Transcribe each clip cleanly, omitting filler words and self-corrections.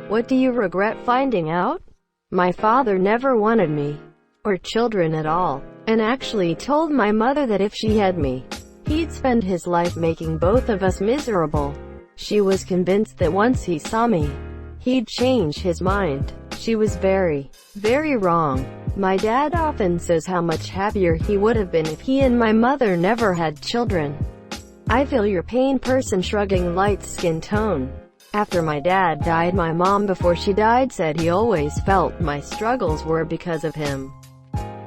What do you regret finding out? My father never wanted me, or children at all, and actually told my mother that if she had me, he'd spend his life making both of us miserable. She was convinced that once he saw me, he'd change his mind. She was very, very wrong. My dad often says how much happier he would have been if he and my mother never had children. I feel your pain. Person shrugging, light skin tone. After my dad died, my mom before she died said he always felt my struggles were because of him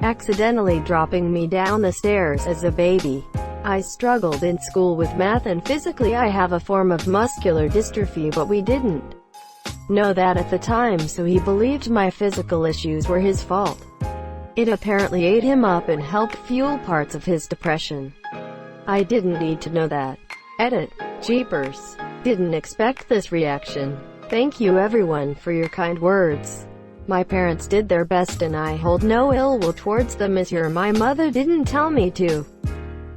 accidentally dropping me down the stairs as a baby. I struggled in school with math and physically I have a form of muscular dystrophy, but we didn't know that at the time, so he believed my physical issues were his fault. It apparently ate him up and helped fuel parts of his depression. I didn't need to know that. Edit. Jeepers. Didn't expect this reaction. Thank you everyone for your kind words. My parents did their best and I hold no ill will towards them. As my mother didn't tell me to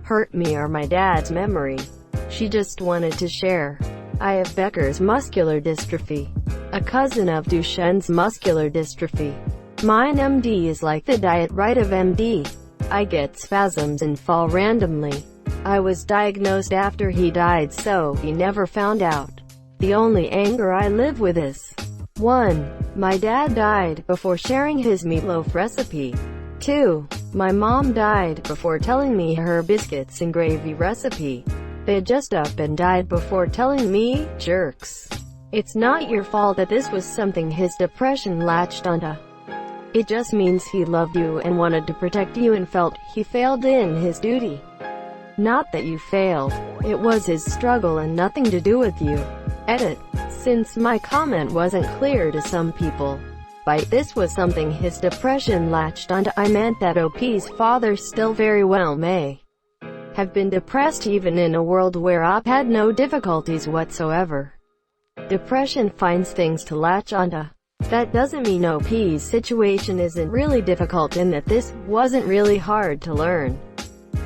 hurt me or my dad's memory. She just wanted to share. I have Becker's muscular dystrophy, a cousin of Duchenne's muscular dystrophy. Mine MD is like the diet right of MD. I get spasms and fall randomly. I was diagnosed after he died, so he never found out. The only anger I live with is 1. My dad died before sharing his meatloaf recipe. 2. My mom died before telling me her biscuits and gravy recipe. They just up and died before telling me. Jerks. It's not your fault that this was something his depression latched onto. It just means he loved you and wanted to protect you and felt he failed in his duty. Not that you failed. It was his struggle and nothing to do with you. Edit. Since my comment wasn't clear to some people, by this was something his depression latched onto, I meant that OP's father still very well may have been depressed even in a world where OP had no difficulties whatsoever. Depression finds things to latch onto. That doesn't mean OP's situation isn't really difficult and that this wasn't really hard to learn.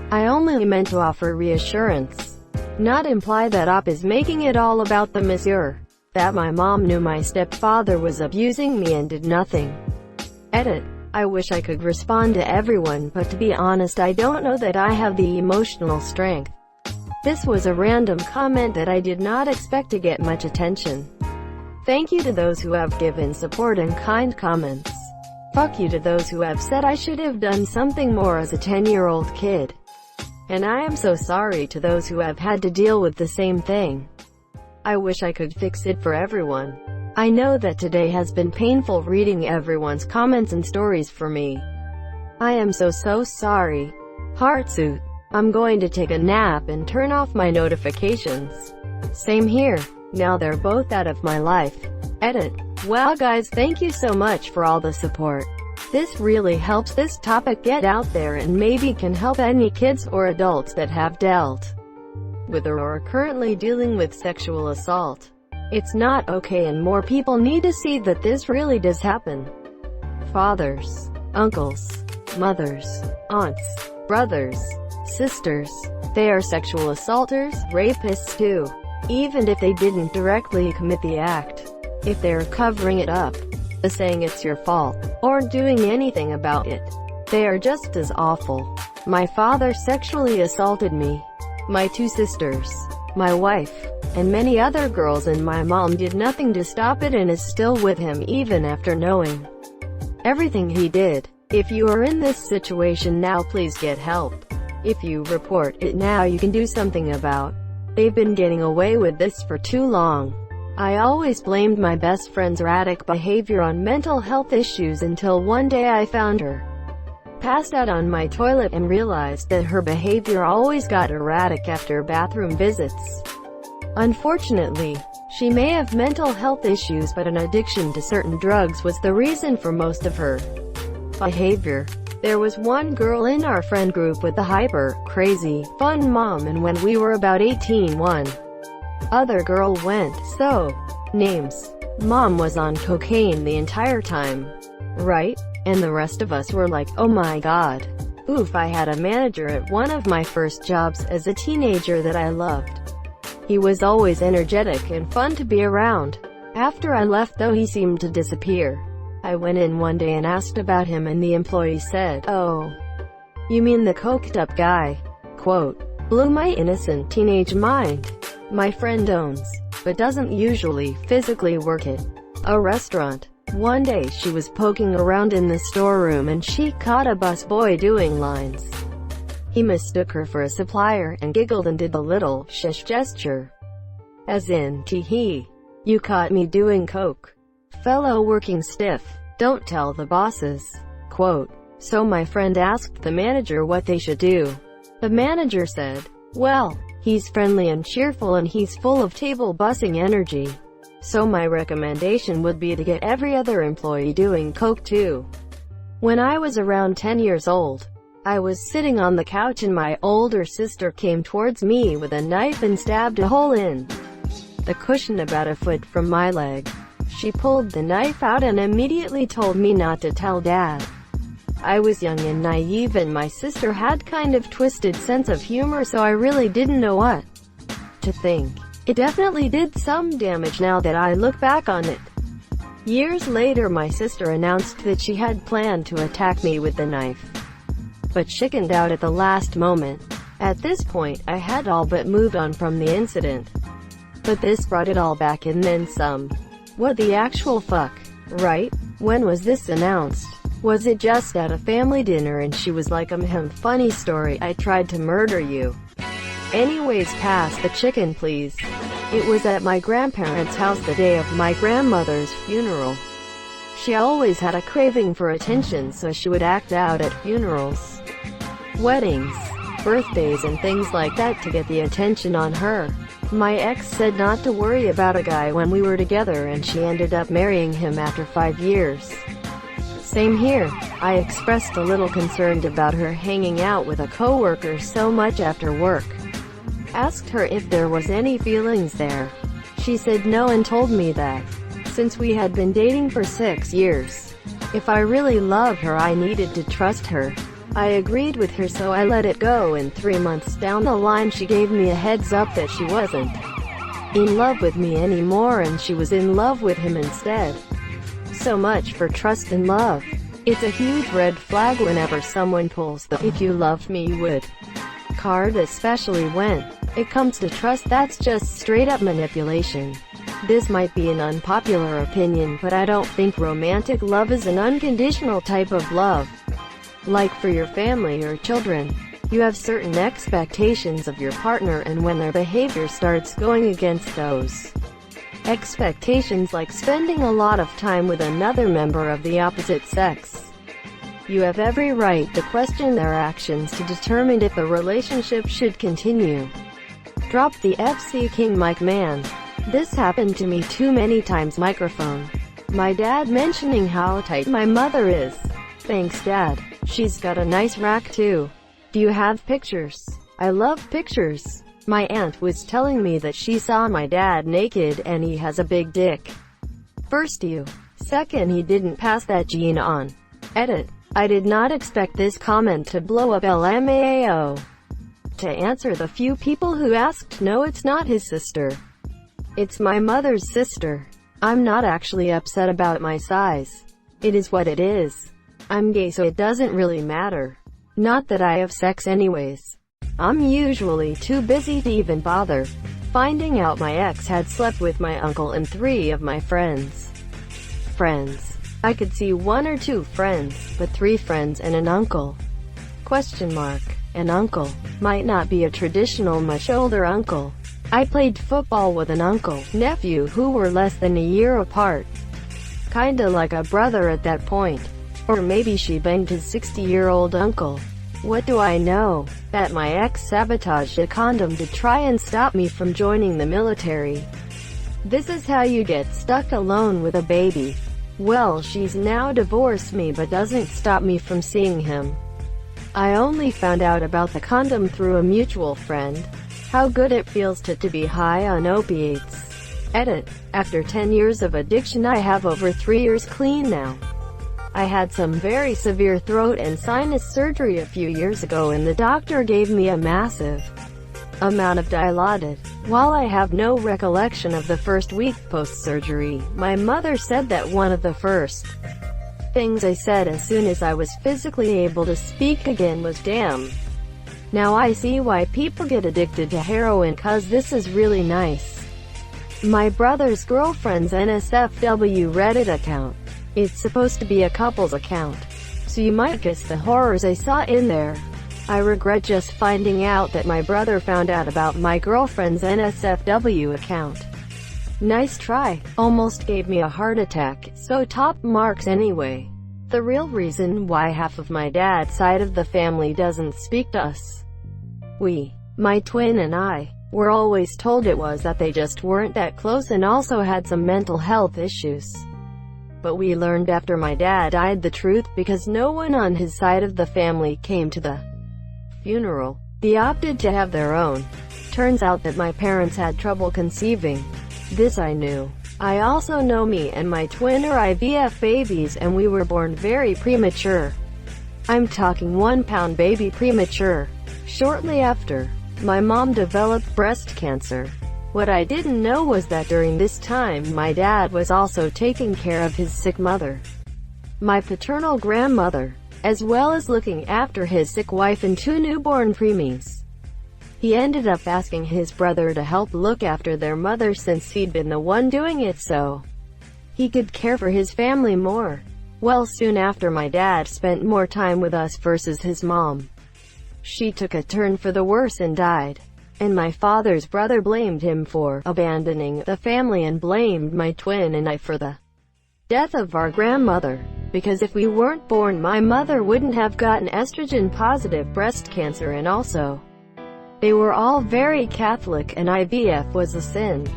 I only meant to offer reassurance, not imply that OP is making it all about the monsieur. That my mom knew my stepfather was abusing me and did nothing. Edit. I wish I could respond to everyone, but to be honest I don't know that I have the emotional strength. This was a random comment that I did not expect to get much attention. Thank you to those who have given support and kind comments. Fuck you to those who have said I should have done something more as a 10-year-old kid. And I am so sorry to those who have had to deal with the same thing. I wish I could fix it for everyone. I know that today has been painful reading everyone's comments and stories for me. I am so sorry. Heartsuit. I'm going to take a nap and turn off my notifications. Same here. Now they're both out of my life. Edit. Wow guys, thank you so much for all the support. This really helps this topic get out there and maybe can help any kids or adults that have dealt with or are currently dealing with sexual assault. It's not okay and more people need to see that this really does happen. Fathers, uncles, mothers, aunts, brothers, sisters, they are sexual assaulters, rapists too. Even if they didn't directly commit the act. If they're covering it up, saying it's your fault, or doing anything about it, they are just as awful. My father sexually assaulted me, my 2 sisters, my wife, and many other girls, and my mom did nothing to stop it and is still with him even after knowing everything he did. If you are in this situation now, please get help. If you report it now, you can do something about. They've been getting away with this for too long. I always blamed my best friend's erratic behavior on mental health issues until one day I found her passed out on my toilet and realized that her behavior always got erratic after bathroom visits. Unfortunately, she may have mental health issues, but an addiction to certain drugs was the reason for most of her behavior. There was one girl in our friend group with a hyper, crazy, fun mom, and when we were about 18, one other girl went. So, names. Mom was on cocaine the entire time. Right? And the rest of us were like, oh my god. Oof. I had a manager at one of my first jobs as a teenager that I loved. He was always energetic and fun to be around. After I left though, he seemed to disappear. I went in one day and asked about him, and the employee said, "Oh, you mean the coked up guy?" Quote, blew my innocent teenage mind. My friend owns, but doesn't usually physically work at a restaurant. One day she was poking around in the storeroom and she caught a busboy doing lines. He mistook her for a supplier and giggled and did a little shish gesture. As in, tee-hee, you caught me doing coke. Fellow working stiff, don't tell the bosses. Quote, so my friend asked the manager what they should do. The manager said, well, he's friendly and cheerful and he's full of table bussing energy. So my recommendation would be to get every other employee doing coke too. When I was around 10 years old, I was sitting on the couch and my older sister came towards me with a knife and stabbed a hole in the cushion about a foot from my leg. She pulled the knife out and immediately told me not to tell Dad. I was young and naive and my sister had kind of twisted sense of humor, so I really didn't know what to think. It definitely did some damage now that I look back on it. Years later my sister announced that she had planned to attack me with the knife, but chickened out at the last moment. At this point, I had all but moved on from the incident. But this brought it all back and then some. What the actual fuck, right? When was this announced? Was it just at a family dinner and she was like, funny story, I tried to murder you. Anyways, pass the chicken please. It was at my grandparents' house the day of my grandmother's funeral. She always had a craving for attention, so she would act out at funerals, weddings, birthdays and things like that to get the attention on her. My ex said not to worry about a guy when we were together and she ended up marrying him after 5 years. Same here. I expressed a little concerned about her hanging out with a coworker so much after work. Asked her if there was any feelings there. She said no and told me that, since we had been dating for 6 years, if I really loved her I needed to trust her. I agreed with her, so I let it go, and 3 months down the line she gave me a heads up that she wasn't in love with me anymore and she was in love with him instead. So much for trust and love. It's a huge red flag whenever someone pulls the "if you loved me you would" card, especially when it comes to trust. That's just straight up manipulation. This might be an unpopular opinion, but I don't think romantic love is an unconditional type of love. Like for your family or children, you have certain expectations of your partner, and when their behavior starts going against those expectations, like spending a lot of time with another member of the opposite sex, you have every right to question their actions to determine if the relationship should continue. Drop the FC King Mike man. This happened to me too many times. Microphone. My dad mentioning how tight my mother is. Thanks Dad. She's got a nice rack too. Do you have pictures? I love pictures. My aunt was telling me that she saw my dad naked and he has a big dick. First you. Second, he didn't pass that gene on. Edit. I did not expect this comment to blow up. LMAO. To answer the few people who asked, no, it's not his sister. It's my mother's sister. I'm not actually upset about my size. It is what it is. I'm gay, so it doesn't really matter. Not that I have sex anyways. I'm usually too busy to even bother. Finding out my ex had slept with my uncle and 3 of my friends. I could see 1 or 2 friends, but 3 friends and an uncle. Question mark. An uncle. Might not be a traditional much older uncle. I played football with an uncle, nephew who were less than a year apart. Kinda like a brother at that point. Or maybe she banged his 60-year-old uncle. What do I know? That my ex sabotaged a condom to try and stop me from joining the military. This is how you get stuck alone with a baby. Well, she's now divorced me but doesn't stop me from seeing him. I only found out about the condom through a mutual friend. How good it feels to be high on opiates. Edit. After 10 years of addiction I have over 3 years clean now. I had some very severe throat and sinus surgery a few years ago and the doctor gave me a massive amount of dilated. While I have no recollection of the first week post-surgery, my mother said that one of the first things I said as soon as I was physically able to speak again was damn. Now I see why people get addicted to heroin, cause this is really nice. My brother's girlfriend's NSFW Reddit account. It's supposed to be a couple's account, so you might guess the horrors I saw in there. I regret just finding out that my brother found out about my girlfriend's NSFW account. Nice try. Almost gave me a heart attack, so top marks anyway. The real reason why half of my dad's side of the family doesn't speak to us, my twin and I, were always told it was that they just weren't that close and also had some mental health issues. But we learned after my dad died the truth because no one on his side of the family came to the funeral. They opted to have their own. Turns out that my parents had trouble conceiving. This I knew. I also know me and my twin are IVF babies and we were born very premature. I'm talking 1-pound baby premature. Shortly after, my mom developed breast cancer. What I didn't know was that during this time my dad was also taking care of his sick mother, my paternal grandmother, as well as looking after his sick wife and 2 newborn preemies. He ended up asking his brother to help look after their mother since he'd been the one doing it so he could care for his family more. Well, soon after my dad spent more time with us versus his mom. She took a turn for the worse and died. And my father's brother blamed him for abandoning the family and blamed my twin and I for the death of our grandmother. Because if we weren't born, my mother wouldn't have gotten estrogen-positive breast cancer, and also, they were all very Catholic and IVF was a sin.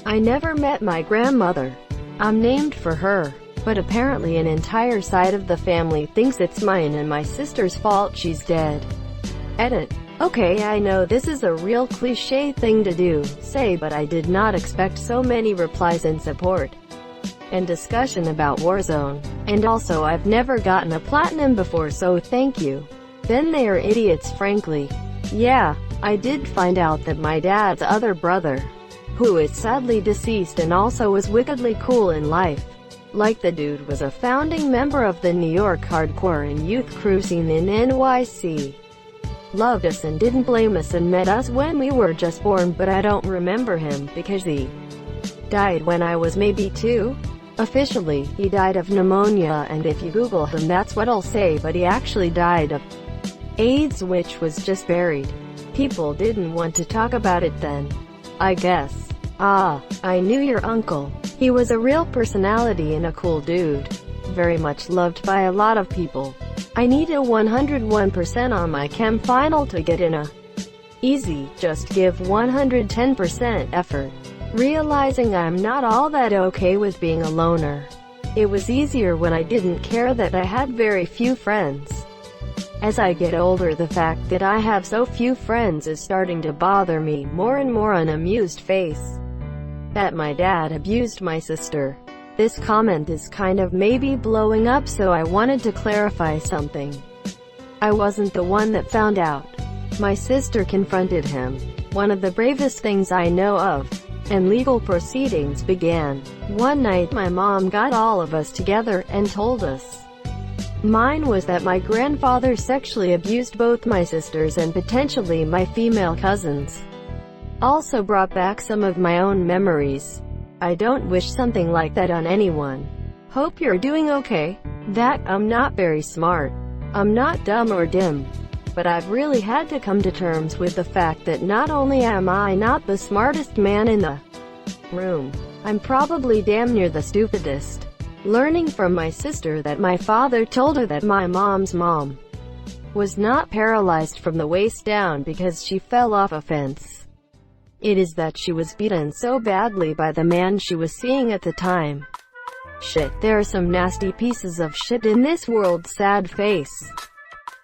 I never met my grandmother. I'm named for her. But apparently an entire side of the family thinks it's mine and my sister's fault she's dead. Edit. Okay, I know this is a real cliché thing to say, but I did not expect so many replies and support and discussion about Warzone. And also, I've never gotten a platinum before, so thank you. Then they are idiots, frankly. Yeah, I did find out that my dad's other brother, who is sadly deceased and also was wickedly cool in life, like the dude, was a founding member of the New York hardcore and youth crew scene in NYC. Loved us and didn't blame us and met us when we were just born, but I don't remember him because he died when I was maybe 2. Officially, he died of pneumonia, and if you Google him that's what I'll say, but he actually died of AIDS, which was just buried. People didn't want to talk about it then, I guess. I knew your uncle. He was a real personality and a cool dude. Very much loved by a lot of people. I need a 101% on my chem final to get in a easy, just give 110% effort. Realizing I'm not all that okay with being a loner. It was easier when I didn't care that I had very few friends. As I get older, the fact that I have so few friends is starting to bother me more and more. Unamused face. That my dad abused my sister. This comment is kind of maybe blowing up, so I wanted to clarify something. I wasn't the one that found out. My sister confronted him. One of the bravest things I know of. And legal proceedings began. One night my mom got all of us together and told us. Mine was that my grandfather sexually abused both my sisters and potentially my female cousins. Also brought back some of my own memories. I don't wish something like that on anyone. Hope you're doing okay. That I'm not very smart. I'm not dumb or dim. But I've really had to come to terms with the fact that not only am I not the smartest man in the room, I'm probably damn near the stupidest. Learning from my sister that my father told her that my mom's mom was not paralyzed from the waist down because she fell off a fence. It is that she was beaten so badly by the man she was seeing at the time. Shit, there are some nasty pieces of shit in this world. Sad face.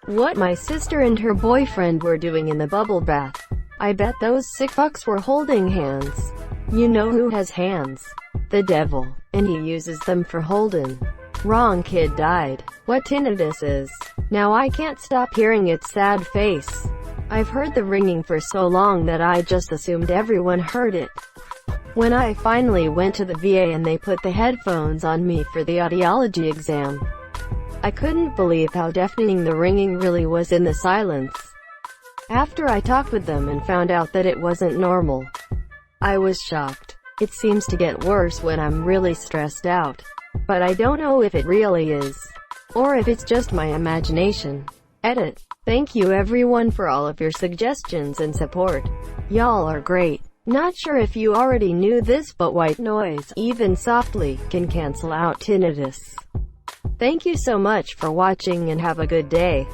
What my sister and her boyfriend were doing in the bubble bath. I bet those sick fucks were holding hands. You know who has hands? The devil. And he uses them for holding. Wrong kid died. What tinnitus is. Now I can't stop hearing it. Sad face. I've heard the ringing for so long that I just assumed everyone heard it. When I finally went to the VA and they put the headphones on me for the audiology exam, I couldn't believe how deafening the ringing really was in the silence. After I talked with them and found out that it wasn't normal, I was shocked. It seems to get worse when I'm really stressed out, but I don't know if it really is, or if it's just my imagination. Edit. Thank you everyone for all of your suggestions and support. Y'all are great. Not sure if you already knew this, but white noise, even softly, can cancel out tinnitus. Thank you so much for watching and have a good day.